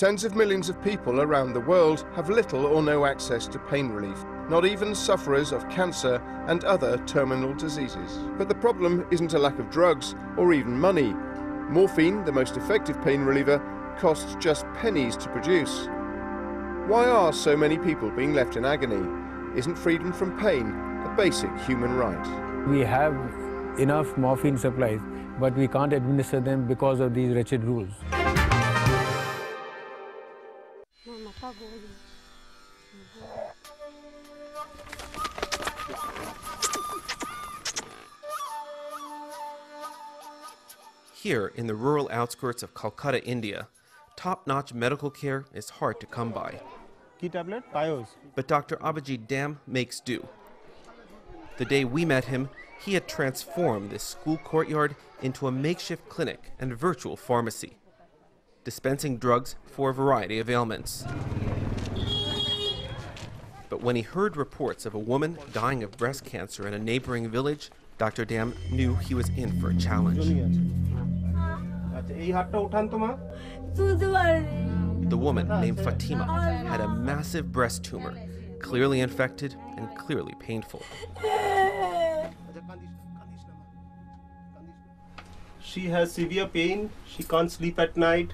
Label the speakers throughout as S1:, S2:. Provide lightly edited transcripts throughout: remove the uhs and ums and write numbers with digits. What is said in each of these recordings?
S1: Tens of millions of people around the world have little or no access to pain relief, not even sufferers of cancer and other terminal diseases. But the problem isn't a lack of drugs or even money. Morphine, the most effective pain reliever, costs just pennies to produce. Why are so many people being left in agony? Isn't freedom from pain a basic human right?
S2: We have enough morphine supplies, but we can't administer them because of these wretched rules.
S3: Here, in the rural outskirts of Calcutta, India, top-notch medical care is hard to come by. But Dr. Abhijit Dam makes do. The day we met him, he had transformed this school courtyard into a makeshift clinic and virtual pharmacy, dispensing drugs for a variety of ailments. But when he heard reports of a woman dying of breast cancer in a neighboring village, Dr. Dam knew he was in for a challenge. The woman, named Fatima, had a massive breast tumor, clearly infected and clearly painful.
S4: She has severe pain, she can't sleep at night.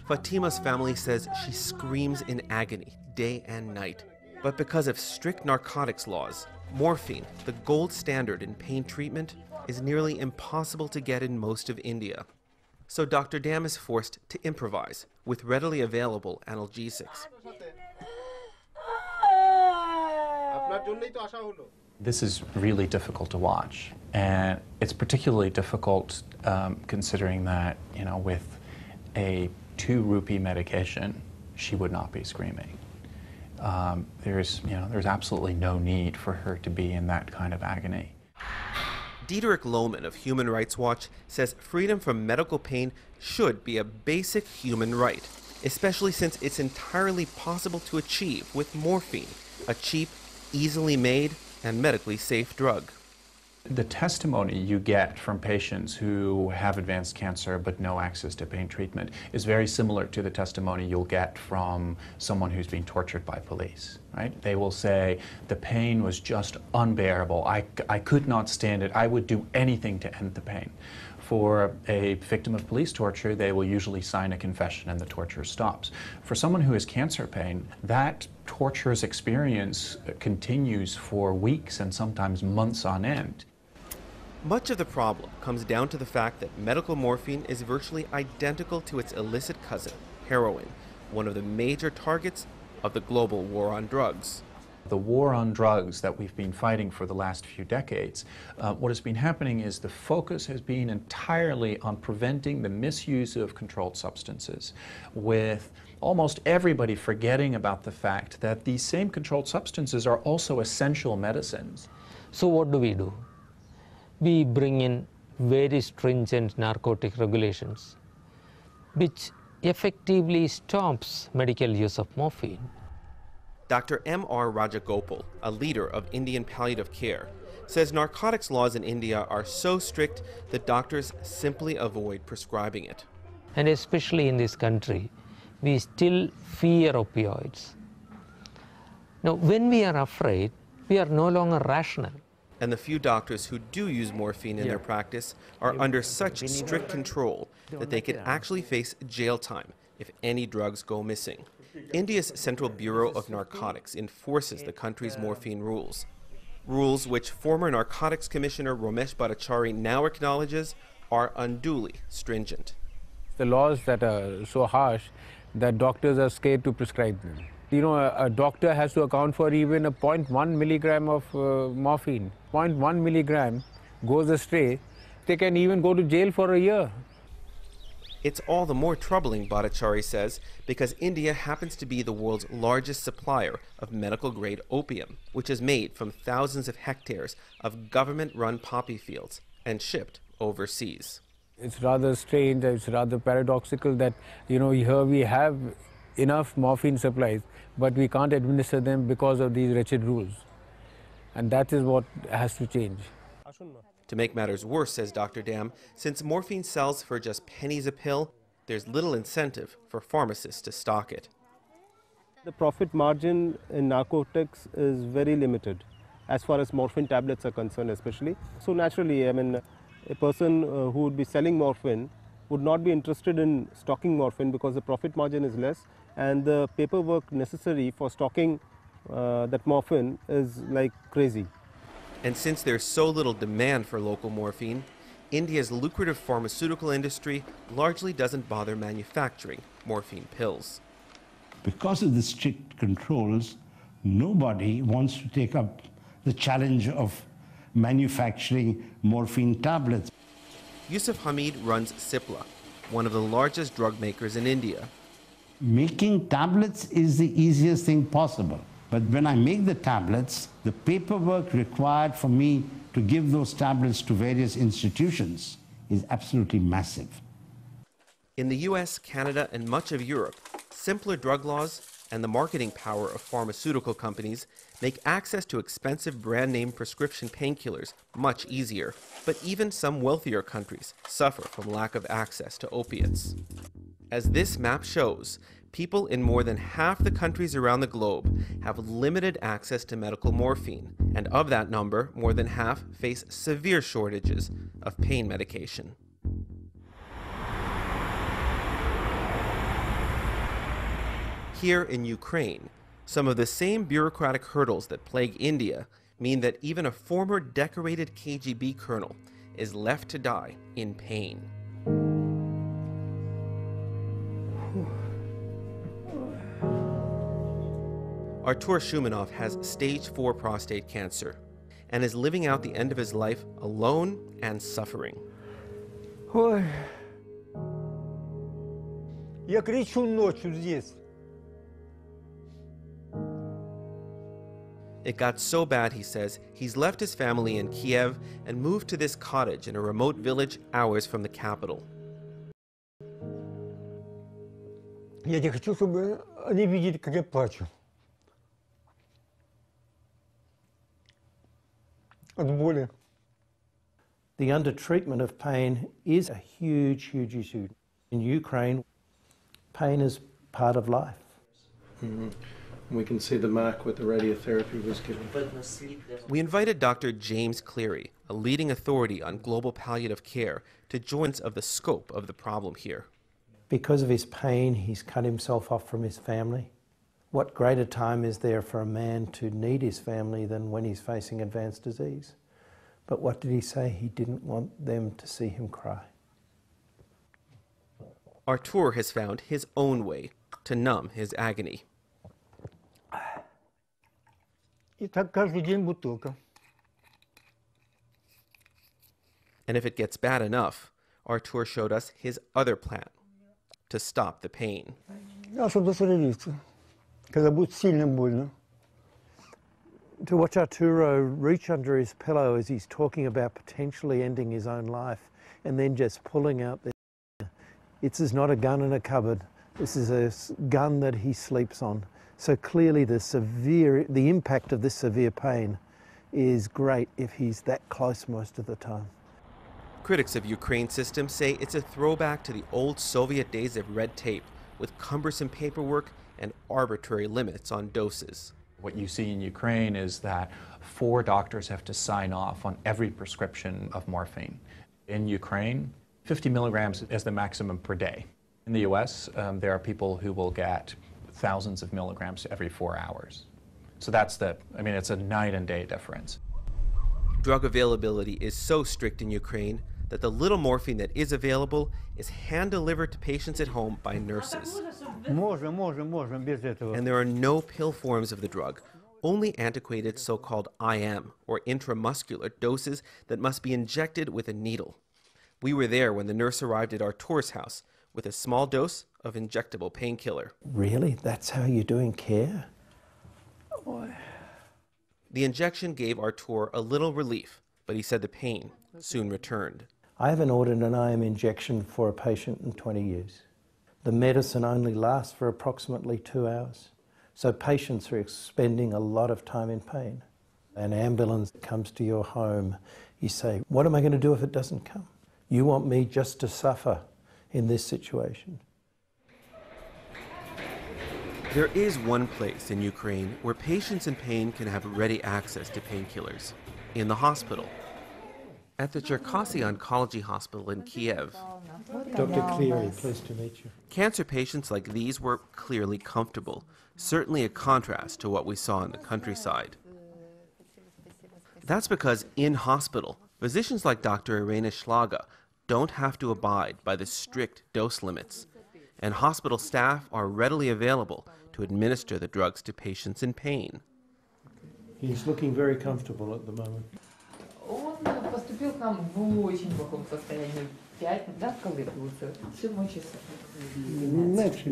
S3: Fatima's family says she screams in agony day and night. But because of strict narcotics laws, morphine, the gold standard in pain treatment, is nearly impossible to get in most of India. So Dr. Dam is forced to improvise with readily available analgesics.
S5: This is really difficult to watch, and it's particularly difficult considering that, with a 2 rupee medication, she would not be screaming. There's absolutely no need for her to be in that kind of agony.
S3: Diederik Lohmann of Human Rights Watch says freedom from medical pain should be a basic human right, especially since it's entirely possible to achieve with morphine, a cheap, easily made, and medically safe drug.
S5: The testimony you get from patients who have advanced cancer but no access to pain treatment is very similar to the testimony you'll get from someone who's been tortured by police, right? They will say, the pain was just unbearable. I could not stand it. I would do anything to end the pain. For a victim of police torture, they will usually sign a confession and the torture stops. For someone who has cancer pain, that torturous experience continues for weeks and sometimes months on end.
S3: Much of the problem comes down to the fact that medical morphine is virtually identical to its illicit cousin, heroin, one of the major targets of the global war on drugs.
S5: The war on drugs that we've been fighting for the last few decades, what has been happening is the focus has been entirely on preventing the misuse of controlled substances, with almost everybody forgetting about the fact that these same controlled substances are also essential medicines.
S6: So what do? We bring in very stringent narcotic regulations, which effectively stops medical use of morphine.
S3: Dr. M.R. Rajagopal, a leader of Indian palliative care, says narcotics laws in India are so strict that doctors simply avoid prescribing it.
S6: And especially in this country, we still fear opioids. Now, when we are afraid, we are no longer rational.
S3: And the few doctors who do use morphine in their practice are under such strict control that they could actually face jail time if any drugs go missing. India's Central Bureau of Narcotics enforces the country's morphine rules. Rules which former Narcotics Commissioner Romesh Bhattacharya now acknowledges are unduly stringent.
S2: The laws that are so harsh that doctors are scared to prescribe them. A doctor has to account for even a 0.1 milligram of morphine. 0.1 milligram goes astray, they can even go to jail for a year.
S3: It's all the more troubling, Bhattacharya says, because India happens to be the world's largest supplier of medical-grade opium, which is made from thousands of hectares of government-run poppy fields and shipped overseas.
S2: It's rather strange, it's rather paradoxical that, here we have enough morphine supplies, but we can't administer them because of these wretched rules. And that is what has to change.
S3: To make matters worse, says Dr. Dam, since morphine sells for just pennies a pill, there's little incentive for pharmacists to stock it.
S4: The profit margin in narcotics is very limited as far as morphine tablets are concerned especially. So naturally, I mean, a person who would be selling morphine would not be interested in stocking morphine because the profit margin is less and the paperwork necessary for stocking that morphine is like crazy.
S3: And since there's so little demand for local morphine, India's lucrative pharmaceutical industry largely doesn't bother manufacturing morphine pills.
S7: Because of the strict controls, nobody wants to take up the challenge of manufacturing morphine tablets.
S3: Yusuf Hamid runs Cipla, one of the largest drug makers in India.
S7: Making tablets is the easiest thing possible. But when I make the tablets, the paperwork required for me to give those tablets to various institutions is absolutely massive.
S3: In the US, Canada, and much of Europe, simpler drug laws and the marketing power of pharmaceutical companies make access to expensive brand-name prescription painkillers much easier. But even some wealthier countries suffer from lack of access to opiates. As this map shows, people in more than half the countries around the globe have limited access to medical morphine, and of that number, more than half face severe shortages of pain medication. Here in Ukraine, some of the same bureaucratic hurdles that plague India mean that even a former decorated KGB colonel is left to die in pain. Artur Shumanov has stage 4 prostate cancer and is living out the end of his life alone and suffering.
S8: Я кричу ночью здесь.
S3: It got so bad, he says, he's left his family in Kiev and moved to this cottage in a remote village hours from the capital.
S8: Я не хочу, чтобы они видели, как я плачу. От боли.
S9: The undertreatment of pain is a huge, huge issue. In Ukraine, pain is part of life.
S10: Mm-hmm. We can see the mark what the radiotherapy was given.
S3: We invited Dr. James Cleary, a leading authority on global palliative care, to join us of the scope of the problem here.
S9: Because of his pain, he's cut himself off from his family. What greater time is there for a man to need his family than when he's facing advanced disease? But what did he say? He didn't want them to see him cry.
S3: Artur has found his own way to numb his agony.
S8: И так каждый день бутылка.
S3: And if it gets bad enough, Artur showed us his other plan to stop the pain.
S8: Я чтобы остановиться, когда будет сильно больно.
S9: To watch Arturo reach under his pillow as he's talking about potentially ending his own life and then just pulling out the... This is not a gun in a cupboard. This is a gun that he sleeps on. So clearly the impact of this severe pain is great if he's that close most of the time.
S3: Critics of Ukraine's system say it's a throwback to the old Soviet days of red tape with cumbersome paperwork and arbitrary limits on doses.
S5: What you see in Ukraine is that 4 doctors have to sign off on every prescription of morphine. In Ukraine, 50 milligrams is the maximum per day. In the US, there are people who will get thousands of milligrams every 4 hours. So it's a night and day difference.
S3: Drug availability is so strict in Ukraine that the little morphine that is available is hand-delivered to patients at home by nurses.
S8: Можем, без этого.
S3: And there are no pill forms of the drug, only antiquated so-called IM, or intramuscular doses that must be injected with a needle. We were there when the nurse arrived at Artur's house with a small dose of injectable painkiller.
S9: Really? That's how you're doing care?
S3: The injection gave Artur a little relief, but he said the pain soon returned.
S9: I haven't ordered an IM injection for a patient in 20 years. The medicine only lasts for approximately 2 hours. So patients are spending a lot of time in pain. An ambulance comes to your home. You say, what am I going to do if it doesn't come? You want me just to suffer. in this situation.
S3: There is one place in Ukraine where patients in pain can have ready access to painkillers: in the hospital. At the Cherkasy Oncology Hospital in Kiev.
S9: Dr. Cleary, pleased to meet you.
S3: Cancer patients like these were clearly comfortable, certainly a contrast to what we saw in the countryside. That's because in hospital, physicians like Dr. Irena Schlaga don't have to abide by the strict dose limits, and hospital staff are readily available to administer the drugs to patients in pain.
S9: He's looking very comfortable at the moment.
S11: Он поступил к нам в очень плохом состоянии. 5, да, коли получил? 7 часов.
S12: Легше,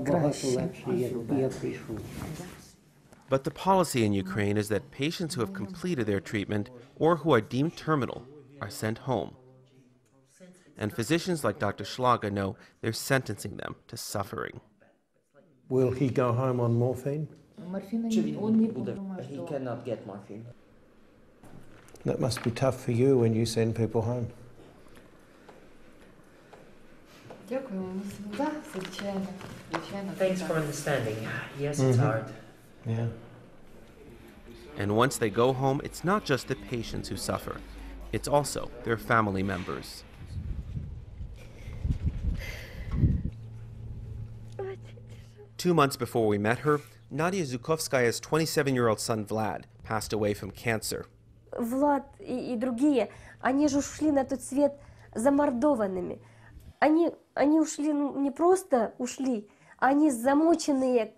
S12: краще. Я прийшов.
S3: But the policy in Ukraine is that patients who have completed their treatment or who are deemed terminal are sent home. And physicians like Dr. Schlaga know they're sentencing them to suffering.
S9: Will he go home on morphine?
S12: He cannot get morphine.
S9: That must be tough for you when you send people home.
S12: Thanks for understanding. Yes, it's hard.
S9: Yeah.
S3: And once they go home, it's not just the patients who suffer. It's also their family members. Two months before we met her, Nadia Zhukovskaya's 27-year-old son Vlad passed away from cancer.
S13: Влад и другие, они же ушли на тот свет замордованными. Они ушли, не просто ушли, они замученные.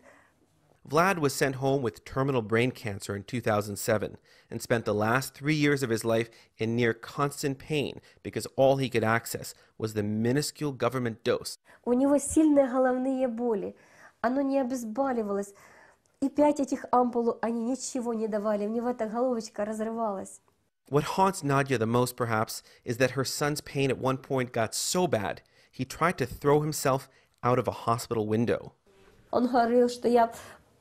S3: Vlad was sent home with terminal brain cancer in 2007 and spent the last 3 years of his life in near constant pain because all he could access was the minuscule government dose.
S13: У него сильные головные боли, оно не обезболивалось. И 5 этих ампул, они ничего не давали, у него эта головочка разрывалась.
S3: What haunts Nadia the most, perhaps, is that her son's pain at one point got so bad, he tried to throw himself out of a hospital window.
S13: Он говорил, что я,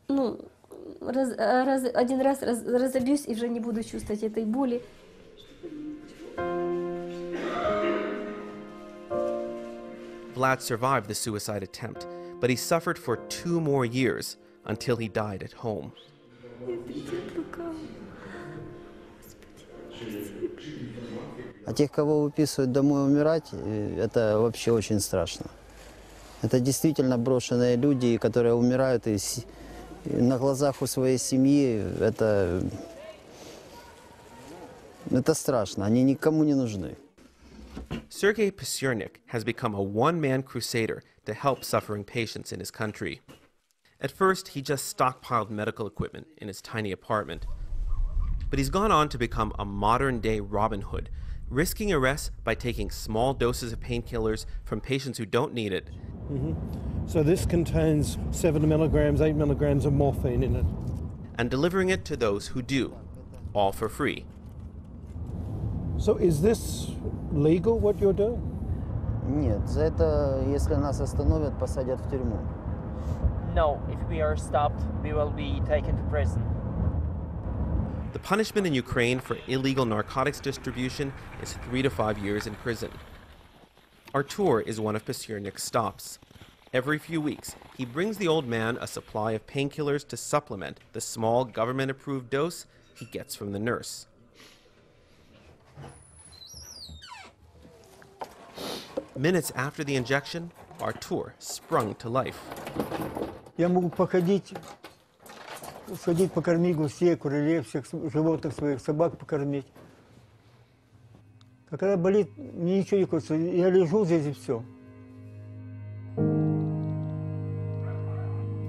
S13: один раз разобьюсь и уже не буду чувствовать этой боли.
S3: Vlad survived the suicide attempt, but he suffered for 2 more years until he died at home.
S14: А тех, кого выписывают домой умирать, это вообще очень страшно. Это действительно брошенные люди, которые умирают на глазах у своей семьи. Это страшно, они никому не нужны.
S3: Sergei Pysurnik has become a one-man crusader to help suffering patients in his country. At first, he just stockpiled medical equipment in his tiny apartment. But he's gone on to become a modern-day Robin Hood, risking arrest by taking small doses of painkillers from patients who don't need it.
S9: So this contains 7 milligrams, 8 milligrams of morphine in it.
S3: And delivering it to those who do, all for free.
S9: So is this legal, what you're doing?
S14: Нет, за это, если нас остановят, посадят в тюрьму.
S15: No, if we are stopped, we will be taken to prison.
S3: The punishment in Ukraine for illegal narcotics distribution is 3 to 5 years in prison. Artur is one of Pysurnik's stops. Every few weeks, he brings the old man a supply of painkillers to supplement the small government-approved dose he gets from the nurse. Minutes after the injection, Artur sprung to life.
S8: Я могу походить, сходить покормить гусей, курилей, всех животных своих, собак покормить. А когда болит, мне ничего не хочется, я лежу здесь и все.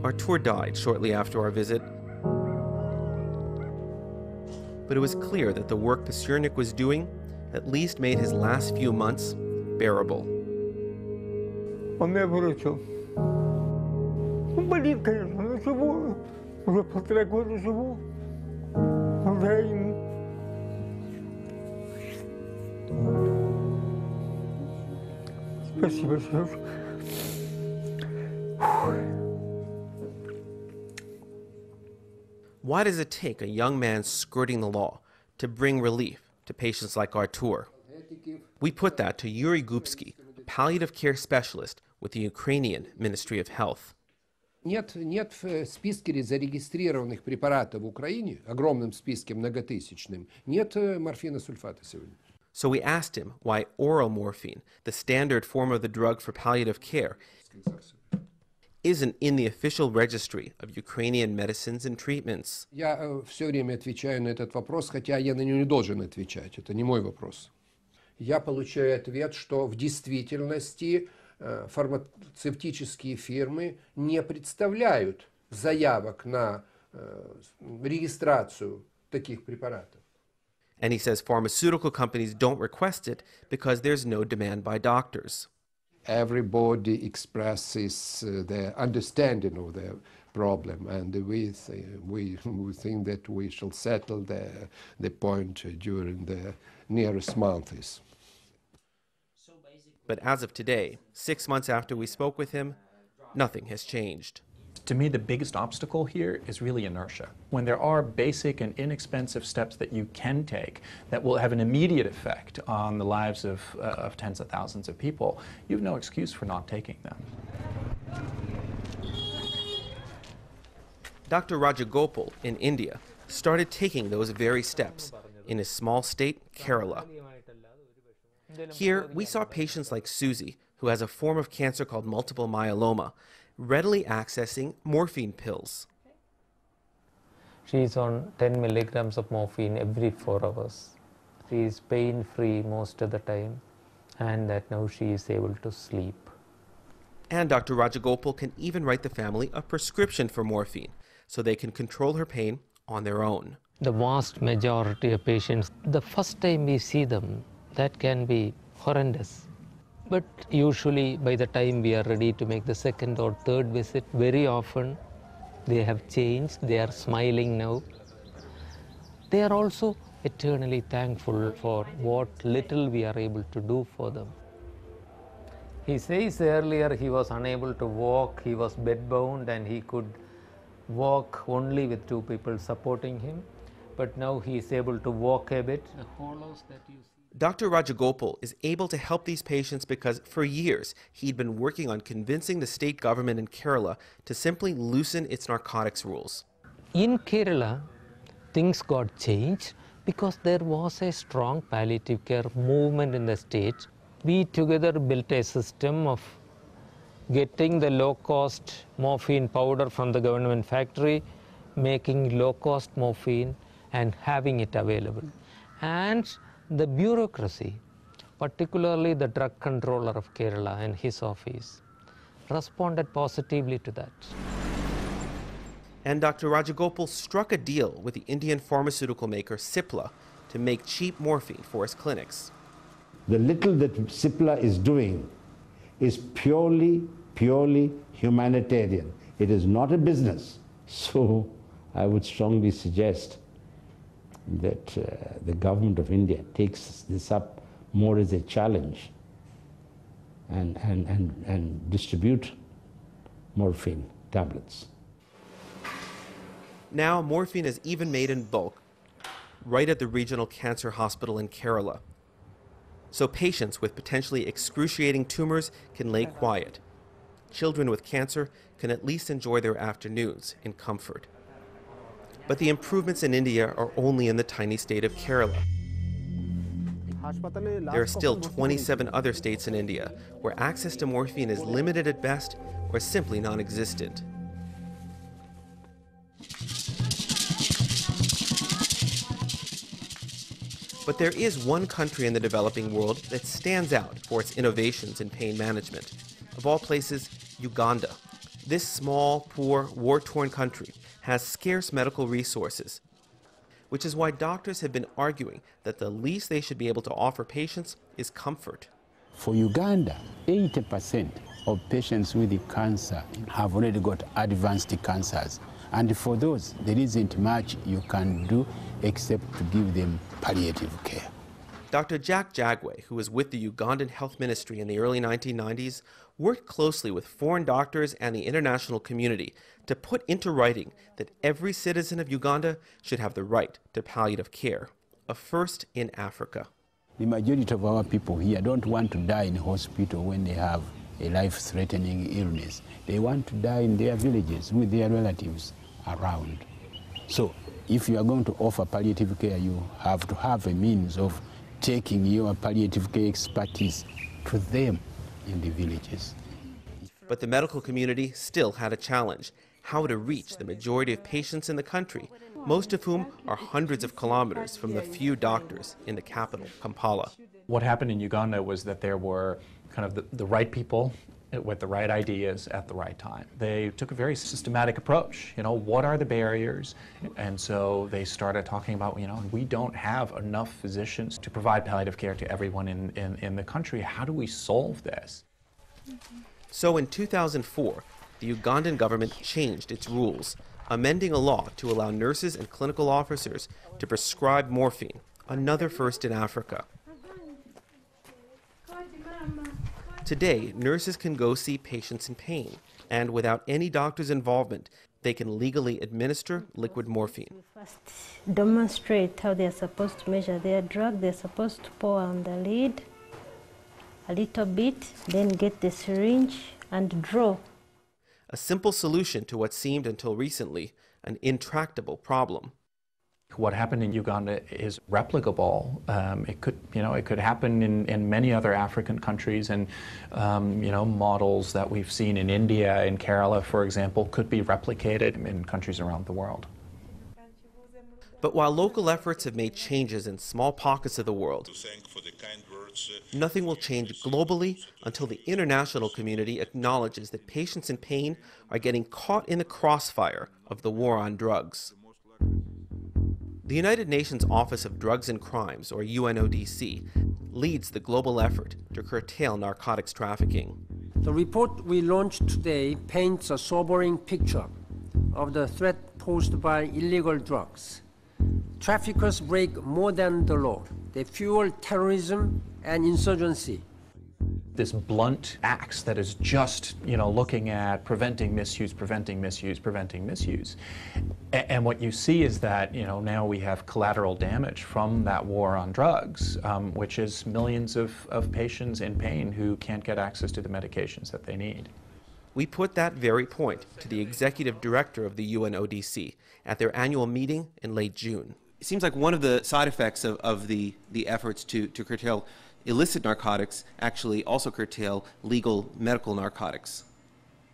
S3: Artur died shortly after our visit, but it was clear that the work Pysurnik was doing at least made his last few months bearable.
S8: Он меня выручил. Болит, конечно, но живу. Уже 1,5 года живу. Благодаря ему. Спасибо, Сережа.
S3: Why does it take a young man skirting the law to bring relief to patients like Artur? We put that to Yuri Gubsky, palliative care specialist with the Ukrainian Ministry of Health.
S16: Нет в списке зарегистрированных препаратов в Украине, огромном списке многотысячном, нет морфина сульфата сегодня.
S3: So we asked him why oral morphine, the standard form of the drug for palliative care, isn't in the official registry of Ukrainian medicines and treatments.
S16: Я все время отвечаю на этот вопрос, хотя я на него не должен отвечать, это не мой вопрос. Я получаю ответ, что в действительности фармацевтические фирмы не представляют заявок на регистрацию таких препаратов.
S3: And he says pharmaceutical companies don't request it because there's no demand by doctors.
S16: Everybody expresses their understanding of their problem, and we think that we shall settle the point during the nearest months.
S3: But as of today, 6 months after we spoke with him, nothing has changed.
S5: To me, the biggest obstacle here is really inertia. When there are basic and inexpensive steps that you can take that will have an immediate effect on the lives of tens of thousands of people, you have no excuse for not taking them.
S3: Dr. Rajagopal in India started taking those very steps in his small state, Kerala. Here, we saw patients like Susie, who has a form of cancer called multiple myeloma, readily accessing morphine pills.
S6: She is on 10 milligrams of morphine every 4 hours. She is pain-free most of the time, and that now she is able to sleep.
S3: And Dr. Rajagopal can even write the family a prescription for morphine so they can control her pain on their own.
S6: The vast majority of patients, the first time we see them, that can be horrendous. But usually by the time we are ready to make the second or third visit, very often they have changed, they are smiling now. They are also eternally thankful for what little we are able to do for them. He says earlier he was unable to walk, he was bedbound and he could walk only with 2 people supporting him. But now he is able to walk a bit. The hollows that you see.
S3: Dr. Rajagopal is able to help these patients because for years he'd been working on convincing the state government in Kerala to simply loosen its narcotics rules.
S6: In Kerala, things got changed because there was a strong palliative care movement in the state. We together built a system of getting the low-cost morphine powder from the government factory, making low-cost morphine and having it available. And the bureaucracy, particularly the drug controller of Kerala and his office, responded positively to that.
S3: And Dr. Rajagopal struck a deal with the Indian pharmaceutical maker Cipla to make cheap morphine for his clinics.
S7: The little that Cipla is doing is purely humanitarian. It is not a business. So I would strongly suggest that the government of India takes this up more as a challenge and distribute morphine tablets.
S3: Now morphine is even made in bulk, right at the regional cancer hospital in Kerala. So patients with potentially excruciating tumors can lay quiet. Children with cancer can at least enjoy their afternoons in comfort. But the improvements in India are only in the tiny state of Kerala. There are still 27 other states in India where access to morphine is limited at best or simply non-existent. But there is one country in the developing world that stands out for its innovations in pain management. Of all places, Uganda. This small, poor, war-torn country has scarce medical resources, which is why doctors have been arguing that the least they should be able to offer patients is comfort.
S17: For Uganda, 80% of patients with cancer have already got advanced cancers. And for those, there isn't much you can do except to give them palliative care.
S3: Dr. Jack Jagwe, who was with the Ugandan Health Ministry in the early 1990s, worked closely with foreign doctors and the international community to put into writing that every citizen of Uganda should have the right to palliative care, a first in Africa.
S17: The majority of our people here don't want to die in hospital when they have a life-threatening illness. They want to die in their villages with their relatives around. So if you are going to offer palliative care, you have to have a means of taking your palliative care expertise to them in the villages.
S3: But the medical community still had a challenge: how to reach the majority of patients in the country, most of whom are hundreds of kilometers from the few doctors in the capital, Kampala.
S5: What happened in Uganda was that there were kind of the right people with the right ideas at the right time. They took a very systematic approach. You know, what are the barriers? And so they started talking about, you know, we don't have enough physicians to provide palliative care to everyone in the country. How do we solve this?
S3: So in 2004, the Ugandan government changed its rules, amending a law to allow nurses and clinical officers to prescribe morphine, another first in Africa. Today, nurses can go see patients in pain, and without any doctor's involvement, they can legally administer liquid morphine.
S18: Demonstrate how they're supposed to measure their drug. They're supposed to pour on the lid a little bit, then get the syringe and draw.
S3: A simple solution to what seemed until recently an intractable problem.
S5: What happened in Uganda is replicable. It could happen in many other African countries, and models that we've seen in India, in Kerala, for example, could be replicated in countries around the world.
S3: But while local efforts have made changes in small pockets of the world, nothing will change globally until the international community acknowledges that patients in pain are getting caught in the crossfire of the war on drugs. The United Nations Office of Drugs and Crimes, or UNODC, leads the global effort to curtail narcotics trafficking.
S19: The report we launched today paints a sobering picture of the threat posed by illegal drugs. Traffickers break more than the law. They fuel terrorism and insurgency.
S5: This blunt axe that is just, looking at preventing misuse, preventing misuse, preventing misuse. And what you see is that, now we have collateral damage from that war on drugs, which is millions of patients in pain who can't get access to the medications that they need.
S3: We put that very point to the executive director of the UNODC at their annual meeting in late June.
S20: It seems like one of the side effects of the efforts to curtail illicit narcotics actually also curtail legal medical narcotics.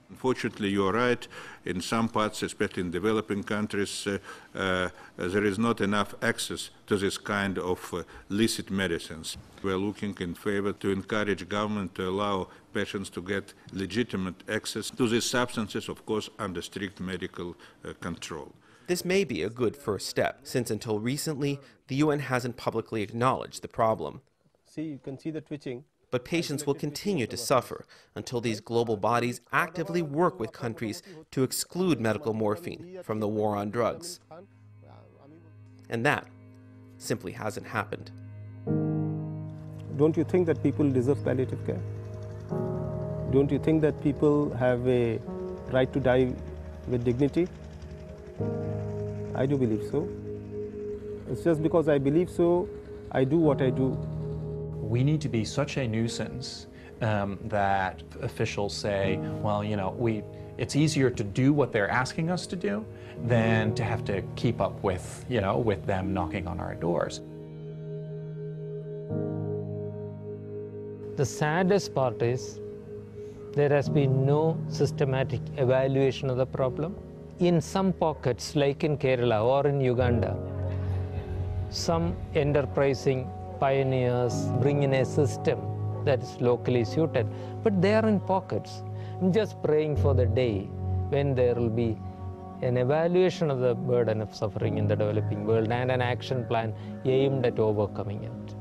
S21: Unfortunately, you're right. In some parts, especially in developing countries, there is not enough access to this kind of licit medicines. We're looking in favor to encourage government to allow patients to get legitimate access to these substances, of course, under strict medical control.
S3: This may be a good first step, since until recently, the UN hasn't publicly acknowledged the problem.
S4: See, you can see the twitching.
S3: But patients will continue to suffer until these global bodies actively work with countries to exclude medical morphine from the war on drugs. And that simply hasn't happened.
S4: Don't you think that people deserve palliative care? Don't you think that people have a right to die with dignity? I do believe so. It's just because I believe so, I do what I do.
S5: We need to be such a nuisance that officials say, well, it's easier to do what they're asking us to do than to have to keep up with, with them knocking on our doors.
S6: The saddest part is there has been no systematic evaluation of the problem. In some pockets, like in Kerala or in Uganda, some enterprising pioneers bring in a system that is locally suited, but they are in pockets. I'm just praying for the day when there will be an evaluation of the burden of suffering in the developing world and an action plan aimed at overcoming it.